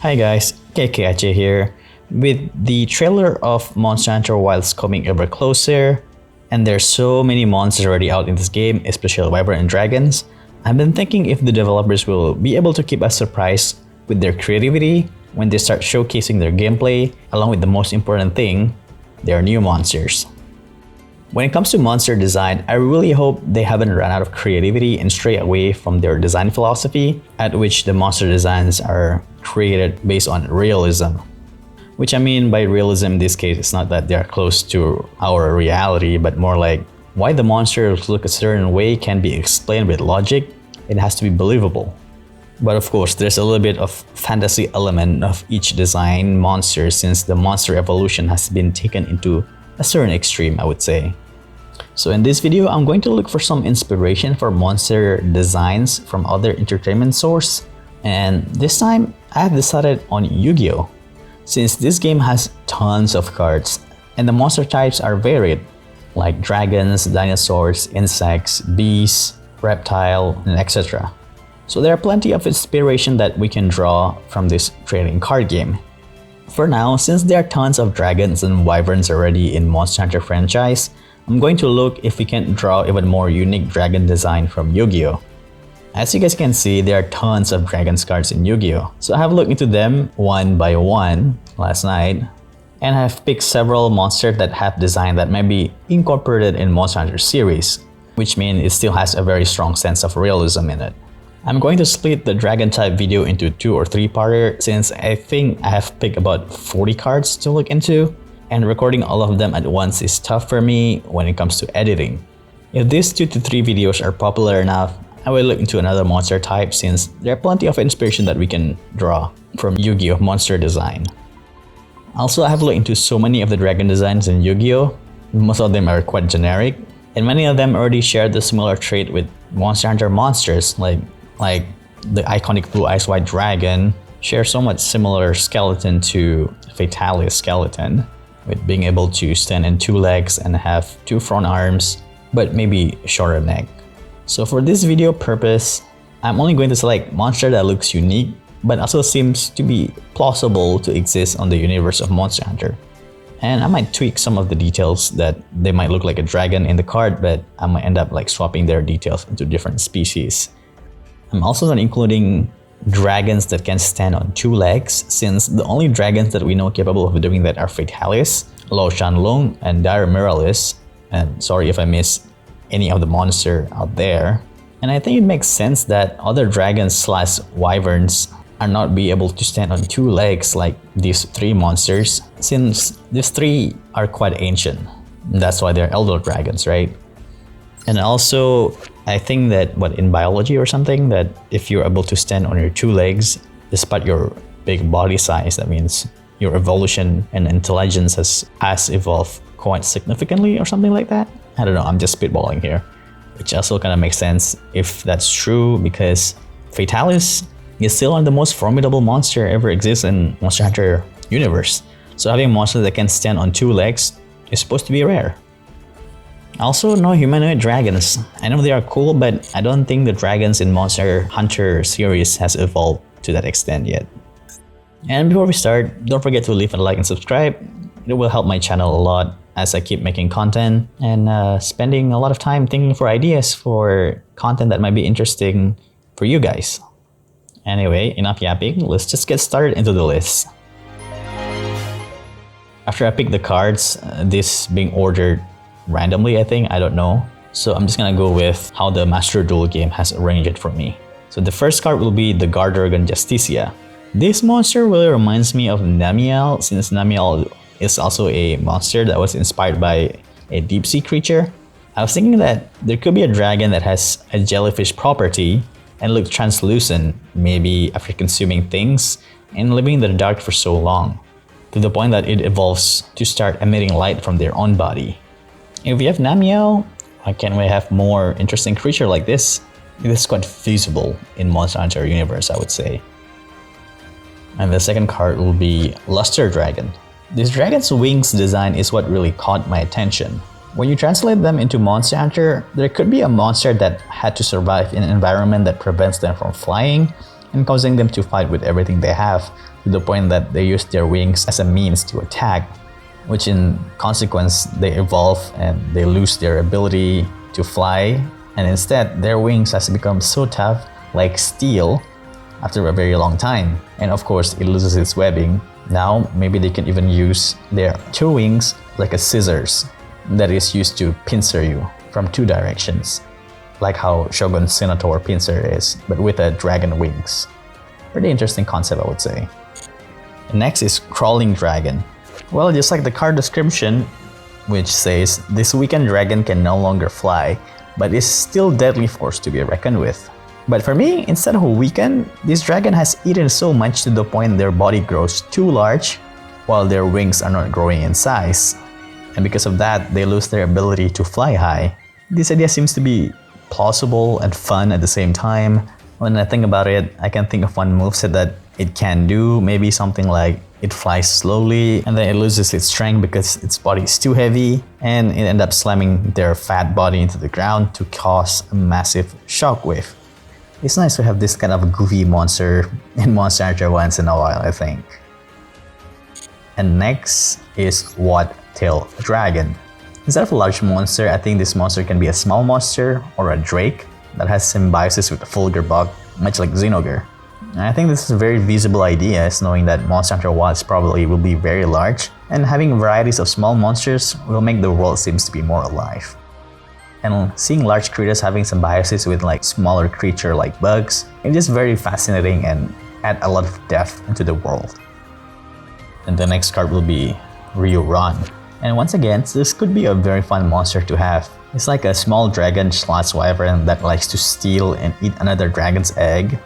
Hi guys, KKaceh here. With the trailer of Monster Hunter Wilds coming ever closer, and there's so many monsters already out in this game, especially Wyvern and Dragons, I've been thinking if the developers will be able to keep us surprised with their creativity when they start showcasing their gameplay, along with the most important thing, their new monsters. When it comes to monster design, I really hope they haven't run out of creativity and stray away from their design philosophy, at which the monster designs are created based on realism. Which I mean by realism in this case, it's not that they're close to our reality, but more like why the monsters look a certain way can be explained with logic. It has to be believable. But of course, there's a little bit of fantasy element of each design monster since the monster evolution has been taken into a certain extreme, I would say. So in this video, I'm going to look for some inspiration for monster designs from other entertainment sources. And this time, I have decided on Yugi-Oh, since this game has tons of cards and the monster types are varied, like dragons, dinosaurs, insects, beasts, reptile, and etc. So there are plenty of inspiration that we can draw from this trading card game. For now, since there are tons of dragons and wyverns already in Monster Hunter franchise, I'm going to look if we can draw even more unique dragon design from Yugi-Oh. As you guys can see, there are tons of dragons cards in Yugi-Oh. So I have looked into them one by one last night, and I have picked several monsters that have design that may be incorporated in Monster Hunter series, which means it still has a very strong sense of realism in it. I'm going to split the dragon type video into 2 or 3 parter since I think I have picked about 40 cards to look into, and recording all of them at once is tough for me when it comes to editing. If these 2 to 3 videos are popular enough, I will look into another monster type since there are plenty of inspiration that we can draw from Yugi-Oh monster design. Also, I have looked into so many of the dragon designs in Yugi-Oh. Most of them are quite generic, and many of them already share the similar trait with Monster Hunter monsters, like the iconic Blue Eyes White Dragon shares so much similar skeleton to Fatalis skeleton, with being able to stand in 2 legs and have 2 front arms, but maybe shorter neck. So for this video purpose, I'm only going to select monster that looks unique, but also seems to be plausible to exist on the universe of Monster Hunter. And I might tweak some of the details that they might look like a dragon in the card, but I might end up swapping their details into different species. I'm also not including dragons that can stand on 2 legs, since the only dragons that we know capable of doing that are Fatalis, Lo Shanlong, and Dire Miralis. And sorry if I miss any of the monster out there. And I think it makes sense that other dragons / wyverns are not be able to stand on 2 legs like these 3 monsters, since these 3 are quite ancient. That's why they're elder dragons, right? And also, I think that in biology or something, that if you're able to stand on your 2 legs despite your big body size, that means your evolution and intelligence has evolved quite significantly or something like that. I don't know, I'm just spitballing here, which also kind of makes sense if that's true, because Fatalis is still one of the most formidable monster ever exists in Monster Hunter universe. So having monsters that can stand on 2 legs is supposed to be rare. Also, no humanoid dragons. I know they are cool, but I don't think the dragons in Monster Hunter series has evolved to that extent yet. And before we start, don't forget to leave a like and subscribe. It will help my channel a lot as I keep making content and spending a lot of time thinking for ideas for content that might be interesting for you guys. Anyway, enough yapping, let's just get started into the list. After I pick the cards, this being ordered randomly, I think, I don't know. So I'm just gonna go with how the Master Duel game has arranged it for me. So the first card will be the Guard Dragon Justicia. This monster really reminds me of Namiel, since Namiel is also a monster that was inspired by a deep sea creature. I was thinking that there could be a dragon that has a jellyfish property and looks translucent, maybe after consuming things and living in the dark for so long, to the point that it evolves to start emitting light from their own body. If we have Namiel, why can't we have more interesting creature like this? This is quite feasible in Monster Hunter universe, I would say. And the second card will be Luster Dragon. This dragon's wings design is what really caught my attention. When you translate them into Monster Hunter, there could be a monster that had to survive in an environment that prevents them from flying, and causing them to fight with everything they have, to the point that they use their wings as a means to attack, which in consequence they evolve and they lose their ability to fly, and instead their wings has become so tough like steel after a very long time, and of course it loses its webbing. Now maybe they can even use their two wings like a scissors that is used to pincer you from two directions, like how Shogun's Senator pincer is, but with a dragon wings. Pretty interesting concept, I would say. Next is Crawling Dragon. Well, just like the card description, which says this weakened dragon can no longer fly, but is still deadly force to be reckoned with. But for me, instead of weakened, this dragon has eaten so much to the point their body grows too large, while their wings are not growing in size. And because of that, they lose their ability to fly high. This idea seems to be plausible and fun at the same time. When I think about it, I can think of one moveset that it can do, maybe something like it flies slowly and then it loses its strength because its body is too heavy, and it ends up slamming their fat body into the ground to cause a massive shockwave. It's nice to have this kind of goofy monster in Monster Hunter once in a while, I think. And next is What-Tail Dragon. Instead of a large monster, I think this monster can be a small monster or a drake that has symbiosis with a Fulgurbug, much like Xenogear. And I think this is a very feasible idea, as knowing that Monster Hunter Wilds probably will be very large, and having varieties of small monsters will make the world seems to be more alive. And seeing large creatures having symbiosis with like smaller creature like bugs, it's just very fascinating and add a lot of depth into the world. And the next card will be Ryu-Ran. And once again, this could be a very fun monster to have. It's like a small dragon slash wyvern that likes to steal and eat another dragon's egg.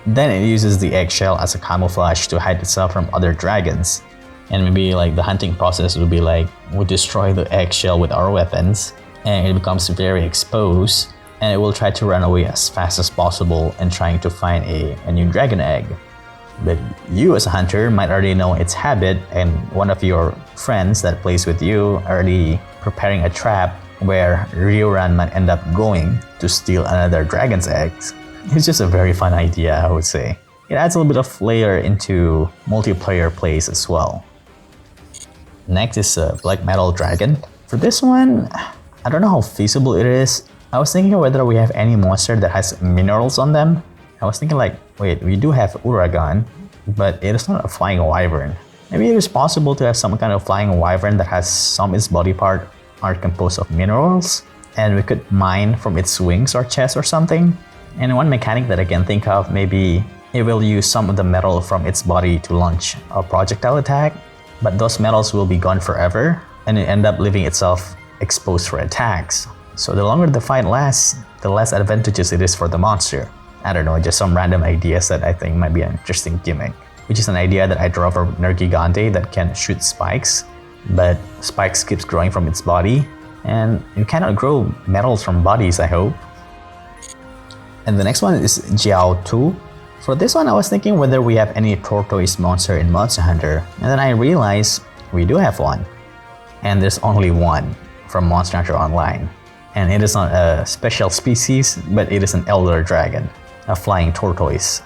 Then it uses the eggshell as a camouflage to hide itself from other dragons. And maybe like the hunting process would be like, we destroy the eggshell with our weapons, and it becomes very exposed, and it will try to run away as fast as possible and trying to find a new dragon egg. But you as a hunter might already know its habit, and one of your friends that plays with you already preparing a trap where Ryu-Ran might end up going to steal another dragon's eggs. It's just a very fun idea, I would say. It adds a little bit of flair into multiplayer plays as well. Next is Black Metal Dragon. For this one, I don't know how feasible it is. I was thinking whether we have any monster that has minerals on them. I was thinking like, wait, we do have Uragan, but it is not a flying wyvern. Maybe it is possible to have some kind of flying wyvern that has some of its body part are composed of minerals, and we could mine from its wings or chest or something. And one mechanic that I can think of, maybe it will use some of the metal from its body to launch a projectile attack, but those metals will be gone forever, and it end up leaving itself exposed for attacks. So the longer the fight lasts, the less advantageous it is for the monster. I don't know, just some random ideas that I think might be an interesting gimmick, which is an idea that I draw from Nergigante that can shoot spikes, but spikes keeps growing from its body, and you cannot grow metals from bodies, I hope. And the next one is Jiao 2. For this one, I was thinking whether we have any tortoise monster in Monster Hunter, and then I realized we do have one. And there's only one from Monster Hunter Online. And it is not a special species, but it is an elder dragon, a flying tortoise.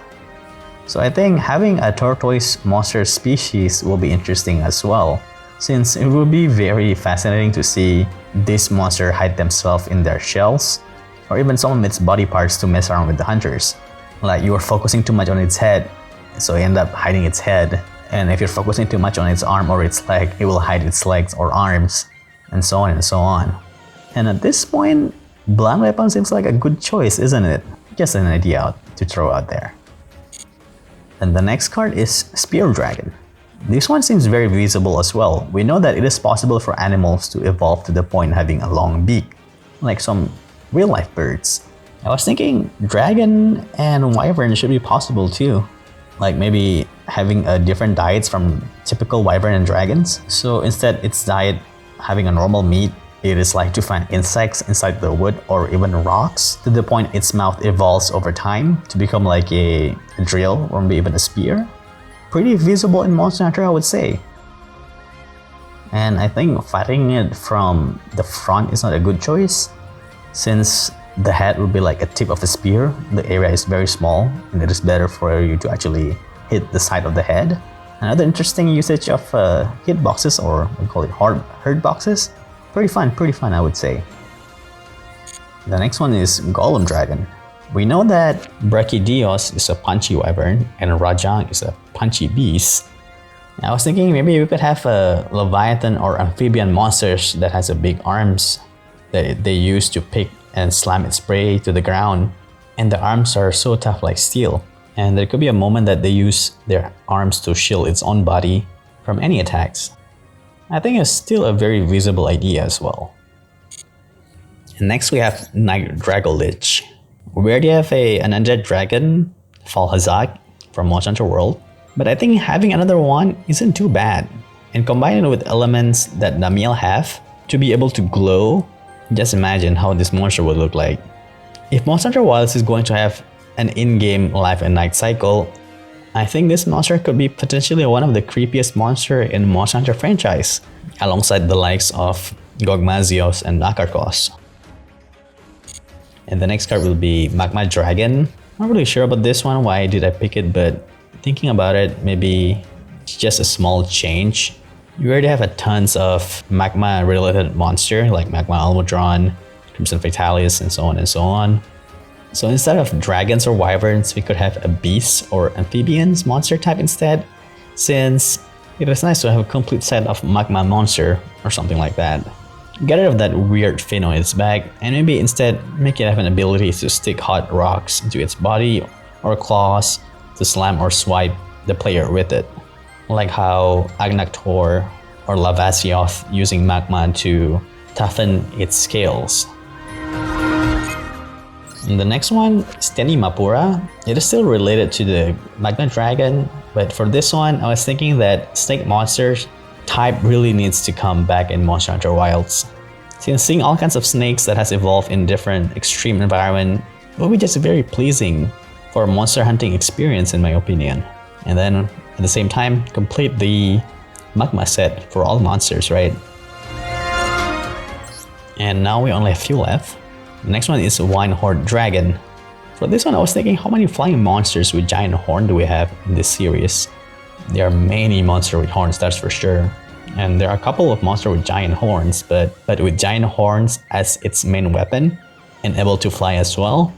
So I think having a tortoise monster species will be interesting as well, since it will be very fascinating to see this monster hide themselves in their shells, or even some of its body parts to mess around with the hunters. Like you are focusing too much on its head, so you end up hiding its head. And if you're focusing too much on its arm or its leg, it will hide its legs or arms, and so on and so on. And at this point, blunt weapon seems like a good choice, isn't it? Just an idea to throw out there. And the next card is Spear Dragon. This one seems very feasible as well. We know that it is possible for animals to evolve to the point of having a long beak, like some real-life birds. I was thinking dragon and wyvern should be possible too. Like maybe having a different diets from typical wyvern and dragons. So instead its diet having a normal meat, it is like to find insects inside the wood or even rocks, to the point its mouth evolves over time to become like a drill or maybe even a spear. Pretty feasible in Monster Hunter, I would say. And I think fighting it from the front is not a good choice, since the head will be like a tip of a spear. The area is very small and it is better for you to actually hit the side of the head. Another interesting usage of hitboxes, or we call it hurt boxes. Pretty fun I would say. The next one is Golem Dragon. We know that Brachydios is a punchy wyvern and Rajang is a punchy beast. I was thinking maybe we could have a Leviathan or amphibian monsters that has a big arms that they use to pick and slam its prey to the ground. And the arms are so tough like steel. And there could be a moment that they use their arms to shield its own body from any attacks. I think it's still a very visible idea as well. And next we have Night Dragolich. We already have an undead dragon, Falhazak, from Monster Hunter World. But I think having another one isn't too bad. And combining it with elements that Namiel have to be able to glow, just imagine how this monster would look like. If Monster Hunter Wilds is going to have an in-game life and night cycle, I think this monster could be potentially one of the creepiest monsters in Monster Hunter franchise, alongside the likes of Gogmazios and Nakarkos. And the next card will be Magma Dragon. Not really sure about this one, why did I pick it, but thinking about it, maybe it's just a small change. You already have a tons of magma related monster like Magma Almudron, Crimson Fatalis, and so on and so on. So instead of dragons or wyverns, we could have a beast or amphibians monster type instead, since it is nice to have a complete set of magma monster or something like that. Get rid of that weird fin on its back and maybe instead make it have an ability to stick hot rocks into its body or claws to slam or swipe the player with it. Like how Agnaktor or Lavasioth using magma to toughen its scales. And the next one is Teni Mapura. It is still related to the Magma Dragon, but for this one, I was thinking that Snake Monsters type really needs to come back in Monster Hunter Wilds. Since seeing all kinds of snakes that has evolved in different extreme environment will be just very pleasing for a monster hunting experience in my opinion. And then at the same time, complete the Magma set for all monsters, right? And now we only have few left. The next one is Winehorde Dragon. For this one, I was thinking how many flying monsters with giant horn do we have in this series? There are many monsters with horns, that's for sure. And there are a couple of monsters with giant horns, but with giant horns as its main weapon and able to fly as well.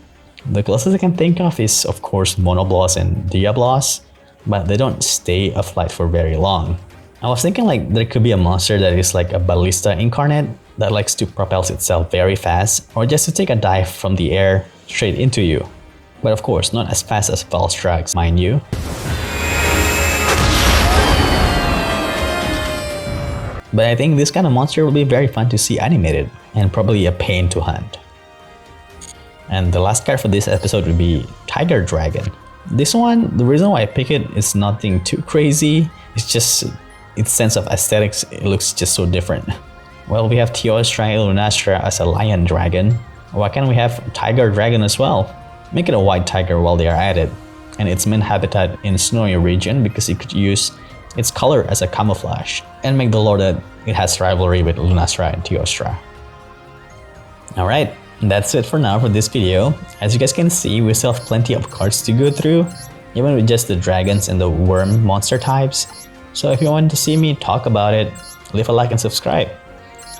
The closest I can think of is of course Monoblos and Diablos, but they don't stay afloat for very long. I was thinking like there could be a monster that is like a ballista incarnate that likes to propel itself very fast or just to take a dive from the air straight into you. But of course, not as fast as Valstrax, mind you. But I think this kind of monster will be very fun to see animated and probably a pain to hunt. And the last card for this episode would be Tiger Dragon. This one, the reason why I pick it is nothing too crazy. It's just its sense of aesthetics, it looks just so different. Well, we have Teostra Lunastra as a lion dragon. Why can't we have Tiger Dragon as well? Make it a white tiger while they are at it. And its main habitat in snowy region because it could use its color as a camouflage and make the lore that it has rivalry with Lunastra and Teostra. Alright, that's it for now for this video. As you guys can see, we still have plenty of cards to go through, even with just the dragons and the worm monster types. So if you want to see me talk about it, leave a like and subscribe.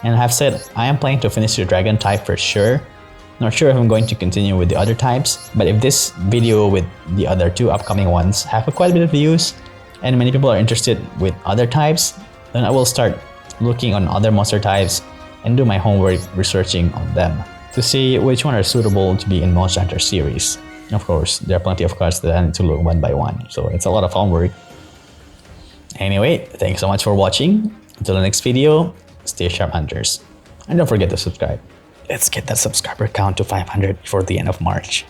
And I have said I am planning to finish the dragon type for sure. Not sure if I'm going to continue with the other types, but if this video with the other two upcoming ones have quite a bit of views and many people are interested with other types, then I will start looking on other monster types and do my homework researching on them to see which one are suitable to be in Monster Hunter series. Of course, there are plenty of cards that I need to look one by one, so it's a lot of homework. Anyway, thanks so much for watching. Until the next video, stay sharp hunters. And don't forget to subscribe. Let's get that subscriber count to 500 before the end of March.